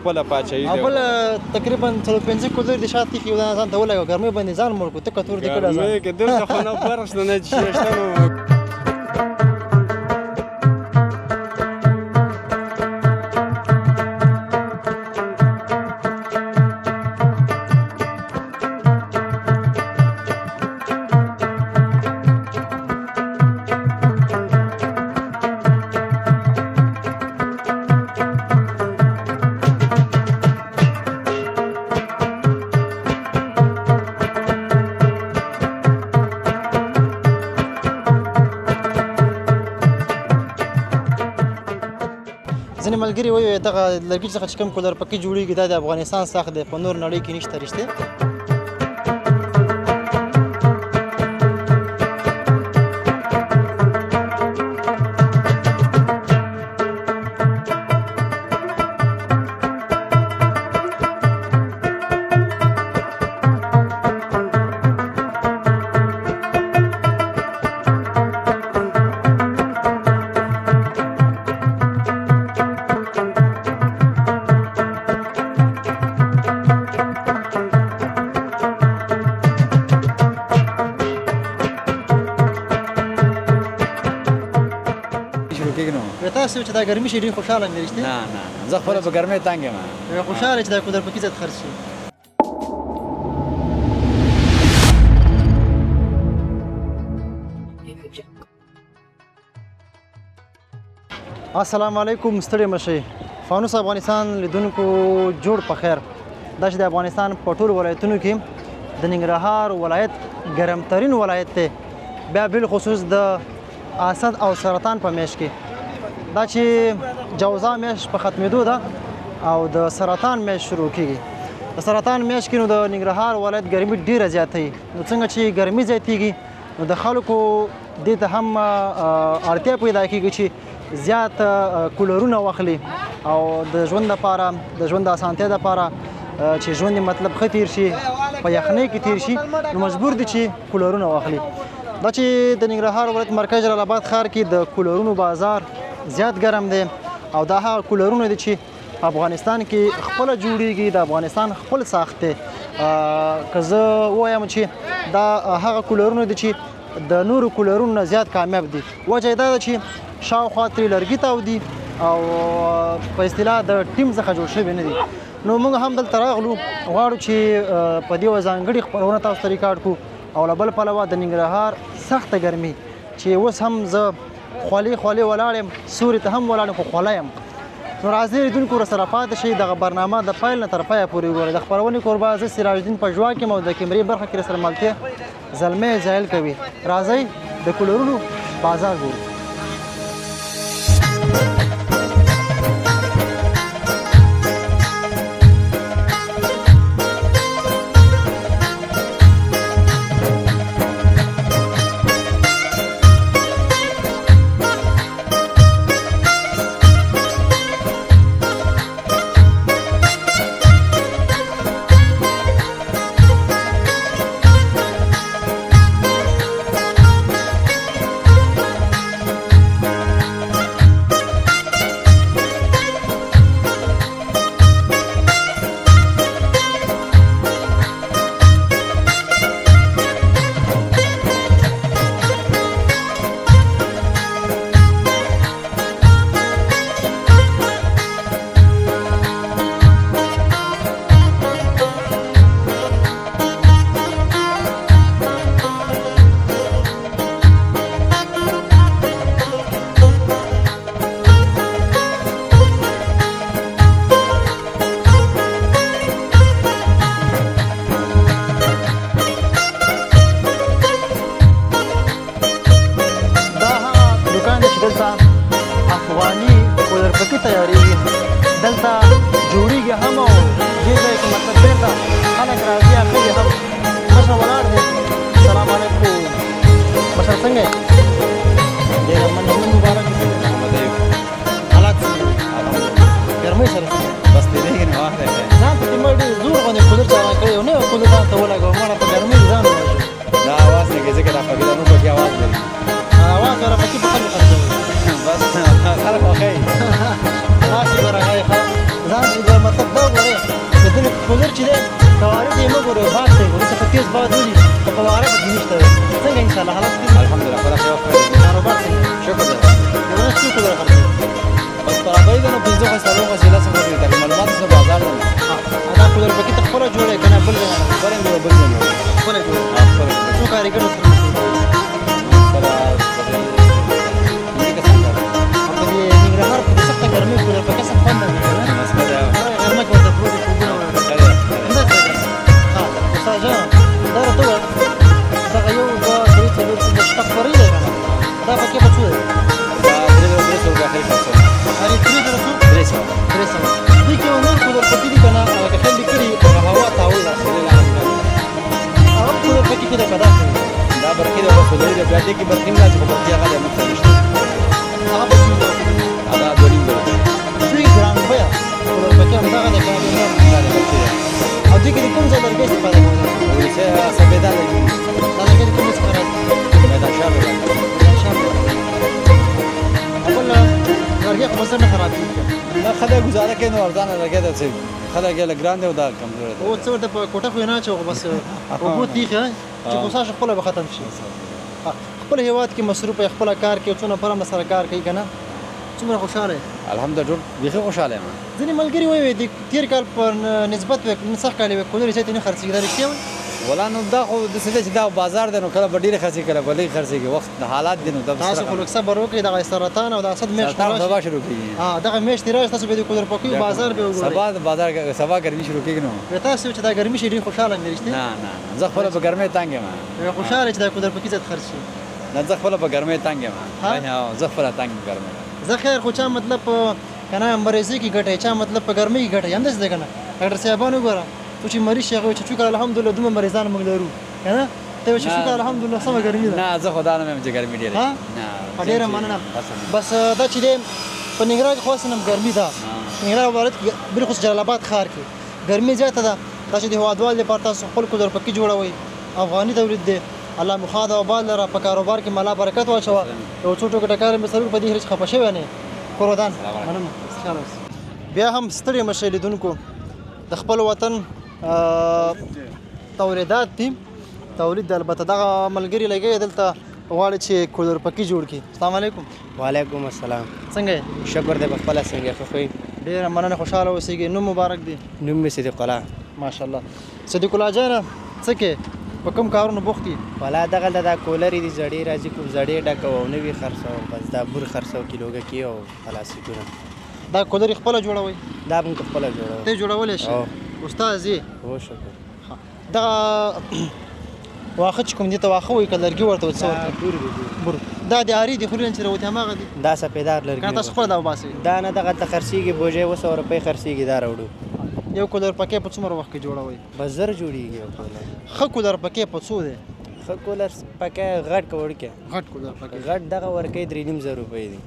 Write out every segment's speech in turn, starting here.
خپله پاچاهي او بل تقریبا 4-5 کولر د شاته کې یو ځان ته ولګو ګرمۍ باندې ځان مړ کړو تکه تور دې کړه ځان ګرمۍ کې دلته خو نه فرق شته نه چې شته نو ځینې ملګري وایي دغه لرګي څخه چې کوم کولر پکې جوړېږي دا د افغانستان ساخت دی په نور نړۍ کې نشته رښتیا تاسو چې دا ګرمي شي ډېر خوشحاله مې رښتیا نه نه زه خپله په ګرمۍ تنګ یم خوشحاله چې دا کولر پکې زیات خرڅ شي السلام علیکم ستړي مشئ فانوس افغانستان لیدونکو جوړ په خیر دا چې د افغانستان په ټولو ولایتونو کې د ننګرهار ولایت ګرمترین ولایت دی بیا بالخصوص د اسد او سرطان په میاشت کې دا چې جوزا میاشت په ختمېدو ده او د سرطان میاشت شروع کېږي د سرطان میاشت کې نو د ننګرهار ولایت ګرمي ډېره زیاته وي نو څنګه چې ګرمي زیاتېږي نو د خلکو دې ته هم اړتیا پیدا کېږي چې زیات کولرونه واخلي او د ژوند لپاره د ژوند د اسانتیا لپاره چې ژوند مطلب ښه تېر شي په یخنۍ کې تېر شي نو مجبور دي چې کولرونه واخلي دا چې د ننګرهار ولایت مرکز جلال آباد ښار کې د کولرونو بازار زیات ګرم دی او دا هغه کولرونه دي چې افغانستان کې خپله جوړیږي د افغانستان خپل ساخت دی که زه ووایم چې دا هغه کولرونه دي چې د نورو کولرونو نه زیات کامیاب دي وجه یې دا ده چې شاوخوا ترې لرګي تاودي او په اصطلاح د ټیم څخه جوړ شوي نه دي نو موږ هم دلته راغلو غواړو چې په دې یوه ځانګړې خپرونه تاسو ته ریکارډ کړو او له بل پلوه د ننګرهار سخته ګرمي چې اوس هم زه خولې ولاړ یم سوري ته هم ولاړ یم خو خوله یم نو راځئ لیدونکو راسره پاتې شئ دغه برنامه د پیل نه تر پایه پورې وګورئ د خپرونې کوربه زه سراج الدین پژواک یم او د کیمرې برخه کې راسره ملتیا زلمی زایل کوي راځئ د کولرونو بازار ګورو خلک واخی تاسې به راغی ځان چې مطلب دا کولر چې دی کوارې ته یې مه ګورئ باد ته یې ګورئ په تېز باد ولي په فواره پکې نشته دی څنګه انشاءالله حالات ښه دي الحمدلله خدا خیر وکړي کاروبار څنګه شکر دی د ورځ څو کولر خرڅوي بس برابرې ده نو پنځه خسرو غسیله څنګه دي تر معلومات څه بازار نه دا کولر پکې ته خپله جوړه یې که نه بل ځای نه برنګ بل نه خپله جوړه خپل څو کارګرو سره سره په دې ننګرهار په دې سخته ګرمۍ کولر پکې څه خوند نه کوي غرمه کې ورته پروت دي خوبونه همداسې ها استاد جان دا راته ووایه دغه یو دوه درې څلور پنځه شپږ خورۍ دی که نه دا پکې به څو دی هرې درې زره څو درې سوه دې کې یو نور کولر پکې دي که نه لکه خیال دې کړي هغه هوا تاوی ده هغه کولر پکې کې ده که دا کوي دا برقي ده بس ولري بیا دې کې برقي نه راځي خو برقي هغه دی مخته نشته هغه به څو دی هغه دوه نیم زره دوی ګران بیه کولر پکې همدغه دی که نه او دې کې د کوم ځای لرګی استفاده کوئ ویسه سبېدا لګي دا لرګی د کوم ځای څخه راځي میدان شهر لګي اول لرګی خو بس نه خرابېږي نه خلک ګزاره کوي نو ارزانه لګي ده چې خلک یې لګ ګران دی او دا کمزوری دی او څه ورته په کوټه خو یې نه اچوو بس اوبو تیښې چې غوسه شي خپله به ختم شي خپل هېواد کې مصروف یې خپله کار کوي څونه پر هم سره کار کوي که نه څومره خوشحاله یې الحمدلله ټول بیخي خوشحاله یم ځینې ملګري وایي د تېر کال په نسبت سخت کال یې کولر یې ځای ته نه خرڅېږي دا رښتیا وایي ولا نو دا خو داسې دی چې دا بازار دی نو کله به ډېرې خرڅېږي کله به لږ خرڅېږي وخت د حالات دی نو دا تاسو خو لږ صبر وکړئ دغه سرطان او د اسد میاشت سبا شروع کېږي دغه میاشت راشي تاسو به د کولر پکوي بازار به وګورئ سبا ګرمي شروع کېږي نو بیا تاسو چې دا ګرمي شي ډېر خوشحاله یم رښتیا نه زه خپله په ګرمۍ تنګ یم خوشحاله چې دا کولر پکې ځای ته خرڅ شي نه زه خپله په ګرمۍ تنګ یم زه خپله تنګ یم ګرمۍ زه خیر خو چا مطلب که نه مریضۍ کې ګټئ چا مطلب په ګرمۍ کې ګټئ همداسې دی که نه ډاکټر صاحبان وګوره څو چې مریض شي هغه وایي چې شکر الحمدلله دومره مریضان موږ لرو که نه ته وایي چې شکر الحمدلله سمه ګرمي ده نه زه خو دا نه وایم چې ګرمي ډېره ډېره مننه بس دا چې دی په ننګرهار کې خو اصلا ګرمي ده ننګرهار ولایت کې بالخصوص جلال آباد ښار کې ګرمي زیاته ده دا چې د هېوادوال لپاره تاسو خپل کولر پکې جوړوئ افغاني تولید دی الله مو ښاد او باد لره په کاروبار کې ملا برکت واچوه یو څو ټوکې ټکارې مې سرور په دې هېڅ خفه شوی نه کور ودان مننه بیا هم ستړي مه شئ لیدونکو د خپل وطن تولیدات دي تولید دی البته دغه ملګري لګوي دلته غواړي چې کولر پکې جوړ کړي السلام علیکم وعلیکم السلام څنګه یې شکر دی په خپله څنګه ښه خو ډېره مننه خوشحاله اوسېږي نوم مبارک دی نوم مې صدیق الله ماشاءالله صدیق الله جانه څه کې په کوم کارونو بوخت یې والا دغلته دا کولرې دي زړې راځي کوم زړې ډکوو او نوي خرڅوو بس دا بور خرڅوو کیلوګه کې او پلاستیکونه دا کولر یې خپله جوړوئ دا موږ خپله جوړوو ته یې جوړولی شي استاد یې هو شکر دغه واښه چې کوم دي ته واښه وایي که لرګي ورته وایي څه ورته بور دا د آري دي خوري چې راوتي هماغه دي دا سپېدار لرګي که تاسو خپله دا وباسئ دا نه دغلته خرڅېږي بوجۍ 200 روپۍ خرڅېږي دا راوړو یو کولر پکې په څومره وخت کې جوړوئ بس زر جوړېږي یو کولر ښه کولر پکې په څو دی ښه کولر پکې غټ که وړکې غټ کولر پکې غټ دغه ورکوي 3.5 روپۍ دي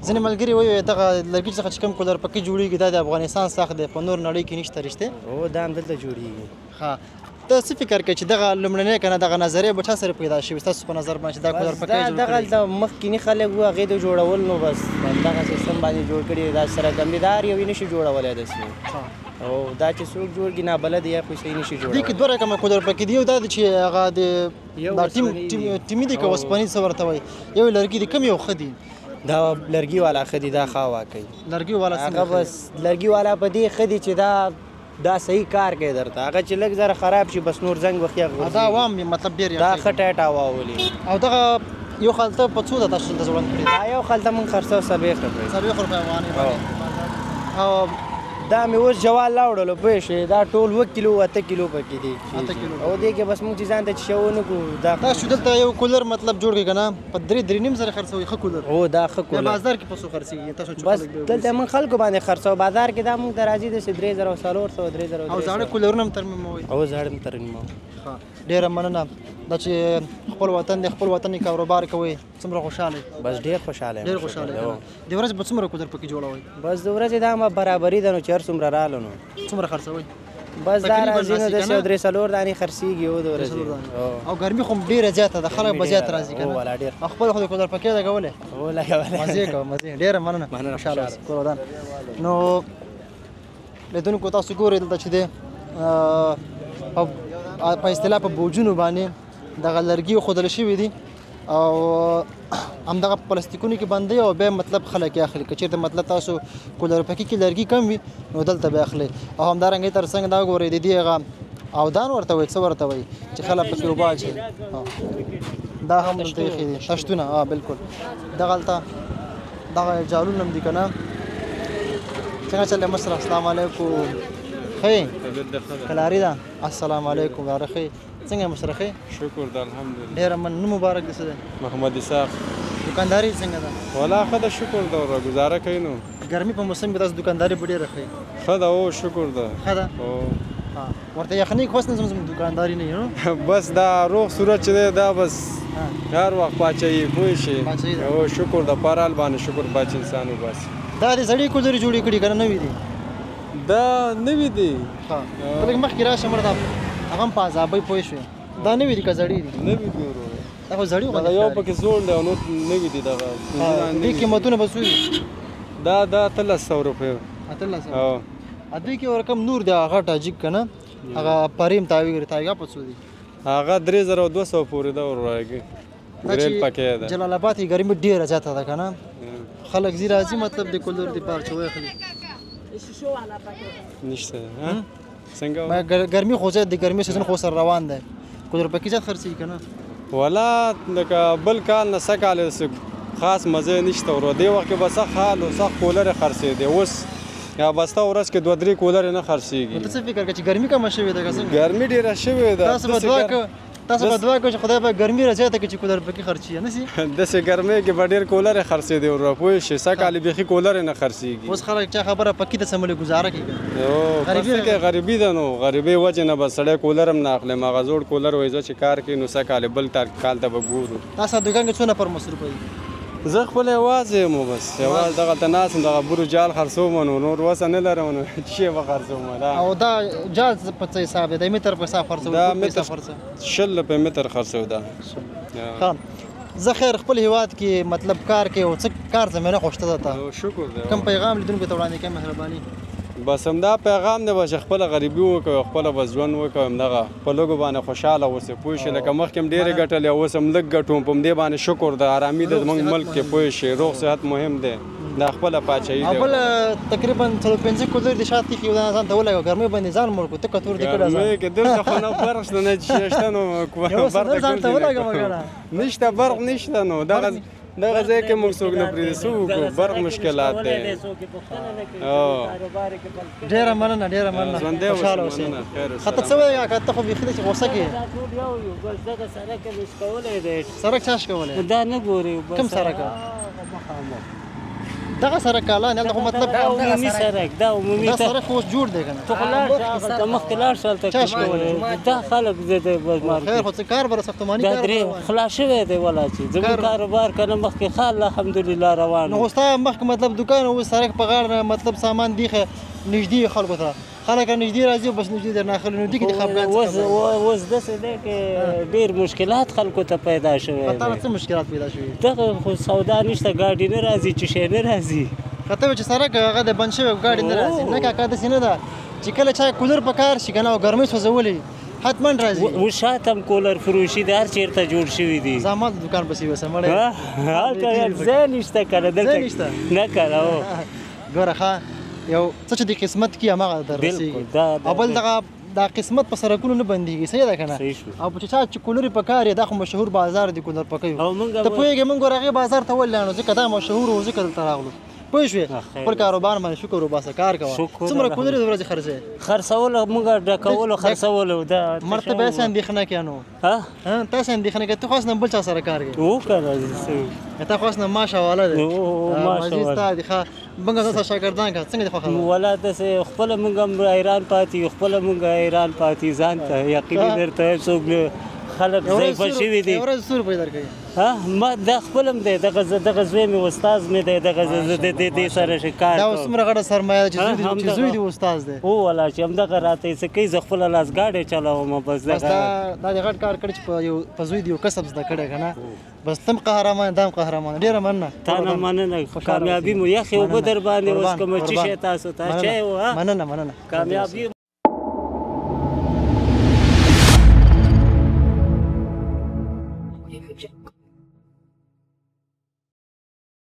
ځینې ملګري وایي دغه لرګي څخه چې کوم کولر پکې جوړېږي دا د افغانستان څخه دی په نور نړۍ کې نشته رښتیا هو دا هم دلته جوړېږي ښه ته څه فکر کوې چې دغه لومړنۍ که نه دغه نظریه به چا سره پیدا شوې ستاسو په نظر باندې چې دا کولر پکې جوړ کړی دغلته مخکیني خلک وو هغې د جوړول نو بس همدغه سیستم باندې جوړ کړي دا سره کمبیدار یو یې نشي جوړولی داسې او دا چې څوک جوړ کړي نابلد یا خو صحیح نشي جوړولی دې کې دوه رقمه کولر پکې دي یو دا دی چې هغه د دا ټیمي دی که وسپنیز څه ورته وایي یو لرګي دی کوم یو ښه دي دا لرګي والا ښه دي دا ښه هوا کوي لرګي والا هغه بس لرګي والا په دې ښه دي چې دا صحیح کار کوي درته هغه چې لږ زره خراب شي بس نور زنګ وخت یې دا عوام مطلب ډېر دا ښه ټایټ هوا ولي او دغه یو خلطه په څو ده تاسو دلته ځوړند کړې دا یو خلطه موږ خرڅوو 40 روپۍ 40 روپۍ افغانۍ او دا مې اوس جوال لاوړلو پوه شې دا ټول 1 کیلو 8 کیلو پکې دي 8 کیلو او دې کې بس موږ چې ځان ته چې شو نه کوو دا تاسو دلته یو کولر مطلب جوړ کړئ که نه په 3.5 زره خرڅوئ ښه کولر هو دا ښه کولر بازار کې په څو خرڅېږي تاسو بس دلته موږ خلکو باندې خرڅوو بازار کې دا موږ ته راځي داسې 3400 3000 او زاړه کولرونه هم ترمیموئ او زاړه هم ترمیموو ډېره مننه دا چې خپل وطن دی خپل وطن کاروبار کوئ څومره خوشحاله بس ډېر خوشحاله ډېر خوشحاله د ورځې به څومره کولر پکې جوړوئ بس د ورځې دا ما برابري ده نو چې هر څومره راغلو نو څومره خرڅوئ بس دا راځي نو داسې 3-4 دانې خرڅېږي او د ورځې او ګرمي خو ډېره زیاته ده خلک به زیات راځي که هو والا ډېر نه خپل خو د کولر پکې لګولې هو لګولې مزې کوه مزې ډېره مننه خوشحاله اوسئ کور ودان نو لیدونکو تاسو ګورئ دلته چې دی په اصطلاح په بوجونو باندې دغه لرګي ښودل شوي دي او همدغه پلاستیکونو کې بندوي او بیا مطلب خلک یې اخلي. که چېرته مطلب تاسو کولر پکې کې لرګي کم وي نو دلته به اخلي. او همدارنګه تر څنګ دا ګورئ د دې هغه اودان ورته وایي څه ورته وایي چې خلک پکې اوبه اچوي. دا هم دلته ایښي دي تشتونه. بالکل دغلته دغه جالونه هم دي که نه. څنګه چل دی مشره؟ السلام علیکم. ښه یې؟ کلاري ده. السلام علیکم یاره ښه یې؟ څنګه یې مشره ښه یې؟ شکر ده الحمدلله. ډېره نوم مبارک دی. څه دی؟ محمد اسحاق. دکانداري څنګه ده؟ والله ښه ده شکر ده ورته ګزاره کوي نو. ګرمي په موسم کې تاسو دکانداري به ډېره ښه یې؟ ښه ده او شکر ده. ښه ده؟ ورته یخنۍ خو اوس نه زموږ دکانداري نه نو بس دا روغ صورت چې دی دا بس هر وخت پاچوي پوه شي. او شکر ده په هر حال باندې شکر باچ انسان وباسي. دا د زړې کولرې جوړې کړي که نه نوي دي؟ دا نوي دي. ښه ته لږ مخکې راشه مړه هغه هم په عذابۍ پوه شوې. دا نوي دي که زړې دي؟ نوي دي ورو. دا خو زړې غوندې یو پکې زوړ دی او نور نوي دي دغه. دې قیمتونه به څو وي؟ دا 1300 روپۍ. 1300. دوی کې ورکم نور دی هغه ټاجیک که نه هغه پریم تایګا په څو دي؟ هغه 3200 پورې ده ورراږي. ګریل پکې ده. جلال آباد کې ګرمي ډېره زیاته ده که نه؟ خلک ځي راځي مطلب د کولر دپاره چې واخلي. نشته څنګه؟ ګرمي خو زیات د ګرمي سیزن خو سره روان دی. کولر پکې زیات خرڅېږي که نه؟ والا لکه بل کال نه څه کال خاص مزه نشته ورو. دې وخت کې به سخت حال او سخت کولرې خرڅېدې. اوس یا بسته ورځ کې 2-3 کولرې نه خرڅېږي. ته څه فکر کوې چې ګرمي کمه شوې ده که څنګه؟ ګرمي ډېره شوې ده. تاسو به دعا کوئ چې خدای به ګرمي رازیاته کړي چې کولر پکې خرڅېږي نه سي؟ داسې ګرمۍ کې به ډېر کولرې خرڅېدې ورو پوه شې. څه کال بیخي کولرې نه خرڅېږي. اوس خلک چا خبره پکې ته سملې ګزاره کوي. غریبي ده نو غریبۍ وجې نه به سړی کولر هم نه اخلي. هغه زوړ کولر وایي زه چې کار کوي نو څه کال بل کال ته به ګورو. تاسو دوکان کې څو نفر مصروفه دي؟ زه خپل یوازې یم بس. یوازې دغلته ناست یم. دغه بورو جال خرڅوم نو نور وسه نه لرم نو چې به خرڅوم. او دا جال په څه حساب دی؟ د متر په حساب خرڅوم؟ دا متر 60 روپۍ متر خرڅو ده. ښه زه خیر خپل هیواد کې مطلب کار کوي او څه کار زمینه خوښته ده تا؟ شکر دی. کوم پیغام لیدونکو ته وړاندې کوې مهرباني؟ بس همدا پیغام دی چې خپله غریبي وکړو خپله به ژوند وکړو همدغه په لږو باندې خوشحاله اوسې پوه شې. لکه مخکې هم ډېرې ګټلې اوس هم لږ ګټوم په همدې باندې شکر د ارامي د زموږ ملک کې پوه شې. روغ صحت مهم دی. دا خپله پاچاهي دی. بل تقریبا 4-5 کولر د شاته کې یو ځان ته ولګو ګرمۍ باندې ځان مړ کړو. ته کتور دې کړه ځان کې دلته خو نه برق شته نه شته نو ځان ته ولګم کنه نشته برق نشته نو دغه ځای کې موږ څوک نه پرېږدي. څه وکړو برق مشکلات دی. ډېره مننه ډېره مننه خوشحاله اوسې. ښه ته څه وایې که ته خو بیخي داسې غوسه کې سړک چا شکولی؟ دا نه ګورې کوم سړک؟ دغه سړک الله نه خو مطلب عمومي سړک دا عمومي دا سړک خو اوس جوړ دی که نه؟ ته خو لاړ شه هغه مخکې لاړ شه هلته دا خلک زه د خیر خو څه کار به ساختماني دا درې خلاص شوی دی ولا چې زموږ کاروبار که نه مخکې ښه الحمدلله روان نو خو ستا مخکې مطلب دوکان اوس سړک په غاړه مطلب سامان دیخه نږدې خلکو ته خلک نږدې راځي بس نږدې درنه اخلي نو دې کې د خفګان اوس داسې دی که ډېر مشکلات خلکو ته پیدا شوی په تا څه مشکلات پیدا شوي؟ دغه خو سودا نشته ګاډي نه راځي چې شی نه راځي. که ته وایې چې سړک هغه د بند شوی ګاډي نه راځي نه کاکا داسې نه ده چې کله چا کولر په کار شي که نه او ګرمۍ سوځولې حتما راځي. اوس شاته هم کولر فروشي د هر چېرته جوړ شوي دي. زما د دوکان پسې اوسه مړی هلته ځای نشته که نه دلته نه که نه ګوره ښه یو څه چې د قسمت کې هماغه در رسېږي او بل دغه دا قسمت په سړکونو نه بندېږي صحیح ده که نه؟ او چې چا چې کولرې په کار یې دا خو مشهور بازار دی کولر پکیو ته پوهېږې موږ ګوره هغې بازار ته ولې لاړو ځکه دا مشهور و ځکه دلته راغلو پوه شوې خپل کاروبار باندې شکر وباسه کار کوه. څومره کولرې د ورځې خرڅوې؟ خرڅولو موږ ډکولو خرڅولو دا مرته به هسې اندېښنه کې نو تاسې اندېښنه کې ته خو نه بل چا سره کار کوې وکړه ته خو نه ماشه والا دی مزید ستا دي ښه بنګه تاسو شاګردان که څنګه دې خوښه ولا داسې خپله موږ هم حیران پاتې یو خپله موږ حیران پاتې ځان ته یقیني درته څوک خلک ضعیفه شوي دي. یو ورځ څو روپۍ درکوي؟ ما دا خپل هم دی دغه زوی مې استاز مې دی دغه دې سره کار دا اوس څومره غټه سرمایه ده چې زوی دې استاز دی ولا چې همدغه راته څه کوي زه خپله لاس ګاډی چلوم بس دا دې غټ کار کړی چې په زوی دې یو کسب زده کړی که نه بس تم قهرمان دام قهرمان ډېره مننه تا نه مننه کامیابي مو یخې اوبه در باندې اوس کومه چې شی تاسو ته چای و مننه کامیابي شي